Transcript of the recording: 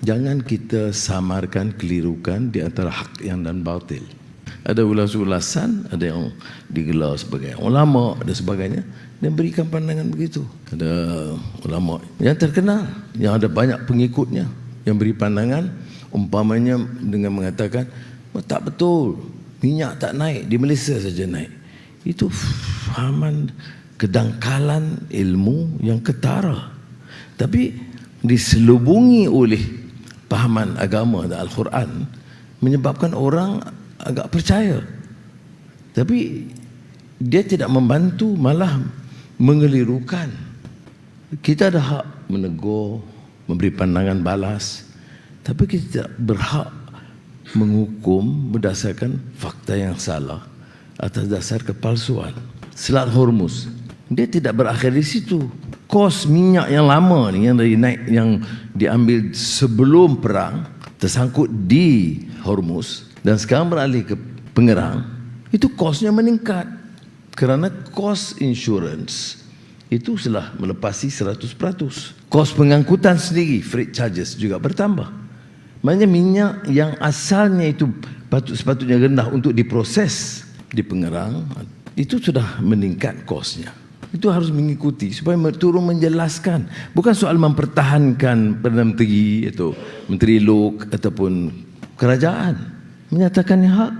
Jangan kita samarkan, kelirukan di antara hak yang dan batil. Ada ulas-ulasan, ada yang digelar sebagai ulama dan sebagainya, dan berikan pandangan begitu. Ada ulama yang terkenal, yang ada banyak pengikutnya, yang beri pandangan umpamanya dengan mengatakan, oh, tak betul, minyak tak naik, di Malaysia saja naik. Itu fahaman kedangkalan ilmu yang ketara, tapi diselubungi oleh pahaman agama dan Al-Quran, menyebabkan orang agak percaya, tapi dia tidak membantu, malah mengelirukan. Kita ada hak menegur, memberi pandangan balas, tapi kita tidak berhak menghukum berdasarkan fakta yang salah atas dasar kepalsuan. Selat Hormuz, dia tidak berakhir di situ. Kos minyak yang lama ni, yang dari naik, yang diambil sebelum perang, tersangkut di Hormuz dan sekarang beralih ke Pengerang, itu kosnya meningkat kerana kos insurans itu telah melepasi 100%. Kos pengangkutan sendiri, freight charges, juga bertambah. Maknanya minyak yang asalnya itu sepatutnya rendah untuk diproses di Pengerang, itu sudah meningkat kosnya. Itu harus mengikuti supaya turun menjelaskan. Bukan soal mempertahankan Perdana Menteri atau Menteri Lok ataupun kerajaan. Menyatakan hak.